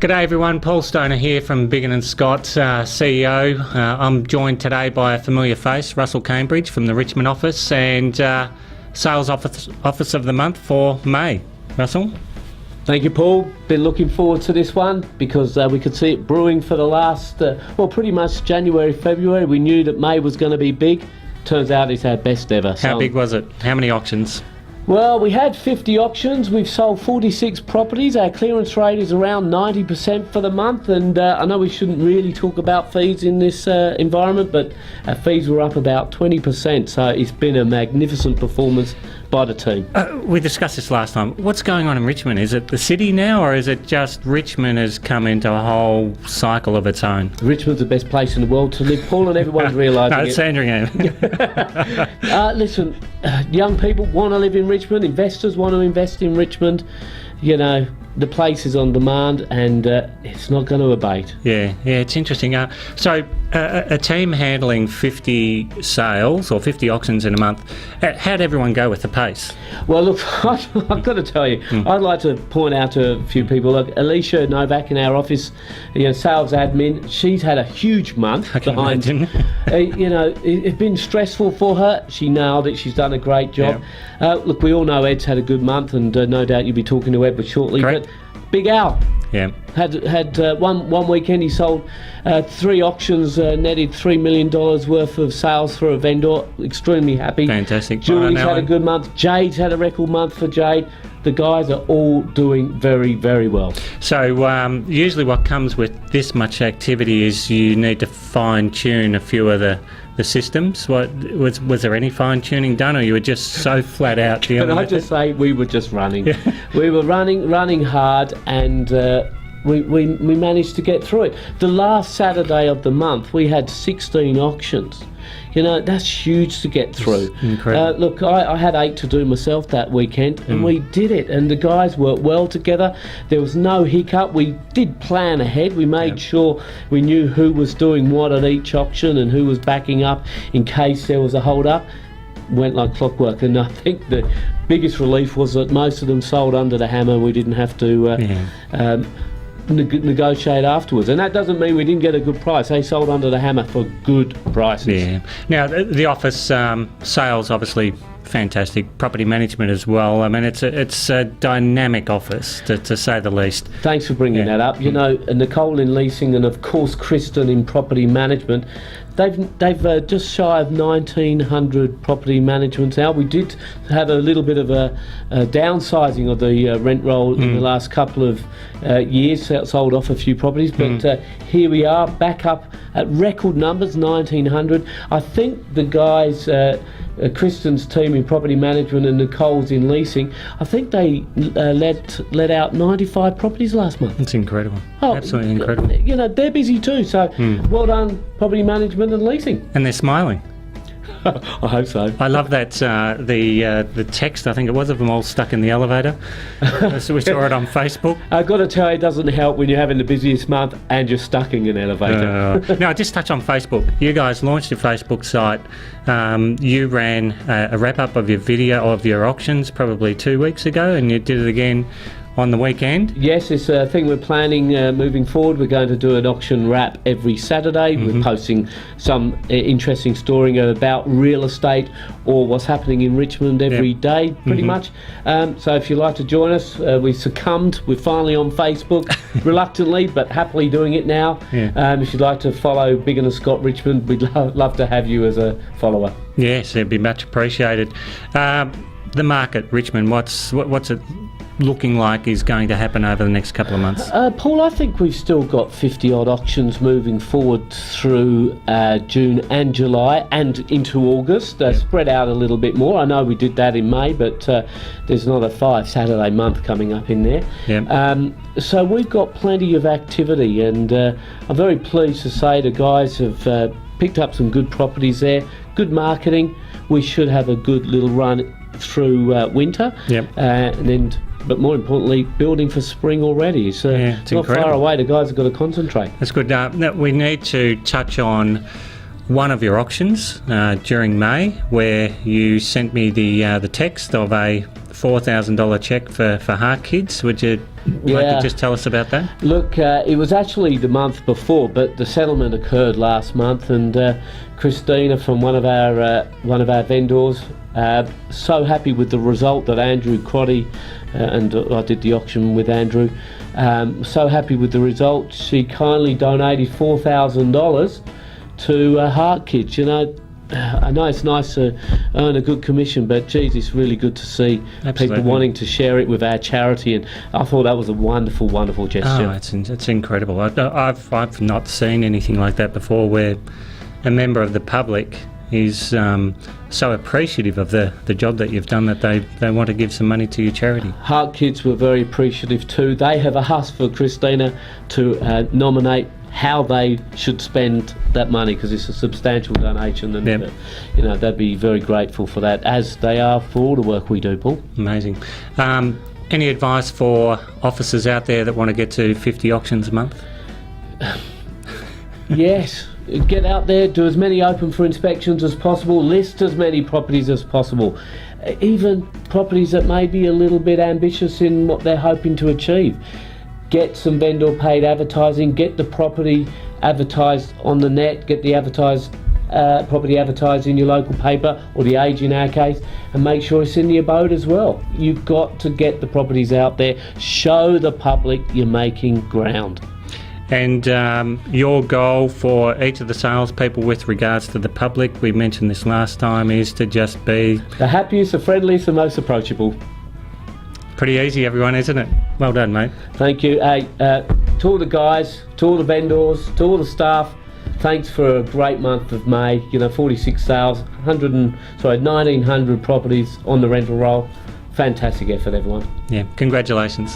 G'day everyone, Paul Stoner here from Biggin & Scott, CEO. I'm joined today by a familiar face, Russell Cambridge from the Richmond office and Sales Office of the Month for May. Russell? Thank you, Paul. Been looking forward to this one because we could see it brewing for the last, pretty much January, February. We knew that May was going to be big. Turns out it's our best ever. How big was it? How many auctions? Well, we had 50 auctions. We've sold 46 properties. Our clearance rate is around 90% for the month. And I know we shouldn't really talk about fees in this environment, but our fees were up about 20%. So it's been a magnificent performance by the team. We discussed this last time. What's going on in Richmond? Is it the city now, or is it just Richmond has come into a whole cycle of its own? Richmond's the best place in the world to live, Paul, and everyone's realising it. No, it's Sandringham. Listen, young people want to live in Richmond, investors want to invest in Richmond. You know, the place is on demand and it's not going to abate. Yeah, it's interesting. So a team handling 50 sales or 50 auctions in a month, how'd everyone go with the pace? Well, look, I've got to tell you, I'd like to point out to a few people, look, Alicia Novak in our office, sales admin, she's had a huge month behind. It's been stressful for her. She nailed it. She's done a great job. Yeah. Look, we all know Ed's had a good month, and no doubt you'll be talking to Ed shortly. Correct. But Big Al had one weekend. He sold 3 auctions, netted $3 million worth of sales for a vendor. Extremely happy. Fantastic. Julie's had a good month. Jade's had a record month for Jade. The guys are all doing very, very well. So usually what comes with this much activity is you need to fine-tune a few of the systems. Was there any fine-tuning done, or you were just so flat out? Can I just say we were just running. We were running hard, and we managed to get through it. The last Saturday of the month, we had 16 auctions. That's huge to get through. Incredible. Look, I had 8 to do myself that weekend, and we did it. And the guys worked well together. There was no hiccup. We did plan ahead. We made sure we knew who was doing what at each auction and who was backing up in case there was a hold-up. Went like clockwork, and I think the biggest relief was that most of them sold under the hammer. We didn't have to negotiate afterwards, and that doesn't mean we didn't get a good price. They sold under the hammer for good prices. Yeah. Now the office sales, obviously fantastic. Property management as well. I mean, it's a dynamic office to say the least. Thanks for bringing that up. Nicole in leasing, and of course Kristen in property management. They've just shy of 1,900 property managements now. We did have a little bit of a downsizing of the rent roll in the last couple of years. Sold off a few properties, but here we are back up at record numbers, 1,900. I think the guys, Kristen's team in property management and Nicole's in leasing, I think they let out 95 properties last month. It's incredible. Absolutely incredible. They're busy too, so well done, property management and leasing. And they're smiling. I hope so. I love that the text, I think it was, of them all stuck in the elevator. So we saw it on Facebook. I've got to tell you, it doesn't help when you're having the busiest month and you're stuck in an elevator. Now, just touch on Facebook. You guys launched your Facebook site. You ran a wrap-up of your video of your auctions probably 2 weeks ago, and you did it again on the weekend. Yes, it's a thing we're planning moving forward. We're going to do an auction wrap every Saturday. We're posting some interesting story about real estate or what's happening in Richmond every day, pretty much. So if you'd like to join us, we succumbed. We're finally on Facebook, reluctantly, but happily doing it now. If you'd like to follow Biggin & Scott Richmond, we'd love to have you as a follower. Yes, it'd be much appreciated. The market, Richmond, what's it looking like is going to happen over the next couple of months? Paul, I think we've still got 50 odd auctions moving forward through June and July and into August, spread out a little bit more. I know we did that in May, but there's not a 5 Saturday month coming up in there. So we've got plenty of activity, and I'm very pleased to say the guys have picked up some good properties there, good marketing. We should have a good little run through winter, but more importantly, building for spring already. So it's not far away. The guys have got to concentrate. That's good. We need to touch on one of your auctions during May, where you sent me the text of a $4,000 cheque for Heart Kids. Would you like to just tell us about that? Look, it was actually the month before, but the settlement occurred last month, and Christina from one of our vendors, so happy with the result that Andrew Crotty, and I did the auction with Andrew, so happy with the result, she kindly donated $4,000 to Heart Kids. I know it's nice to earn a good commission, but geez, it's really good to see people wanting to share it with our charity, and I thought that was a wonderful, wonderful gesture. Oh, it's incredible. I've not seen anything like that before, where a member of the public is so appreciative of the job that you've done that they want to give some money to your charity. Heart Kids were very appreciative too. They have asked for Christina to nominate how they should spend that money, because it's a substantial donation, and they'd be very grateful for that, as they are for all the work we do, Paul. Amazing. Any advice for officers out there that want to get to 50 auctions a month? Yes, get out there, do as many open for inspections as possible, list as many properties as possible, even properties that may be a little bit ambitious in what they're hoping to achieve. Get some vendor paid advertising, get the property advertised on the net, get the property advertised in your local paper, or the Age in our case, and make sure it's in the abode as well. You've got to get the properties out there, show the public you're making ground. And your goal for each of the salespeople with regards to the public, we mentioned this last time, is to just be the happiest, the friendliest, the most approachable. Pretty easy, everyone, isn't it? Well done, mate. Thank you. Hey, to all the guys, to all the vendors, to all the staff, thanks for a great month of May. 46 sales, 1,900 properties on the rental roll. Fantastic effort, everyone. Yeah, congratulations.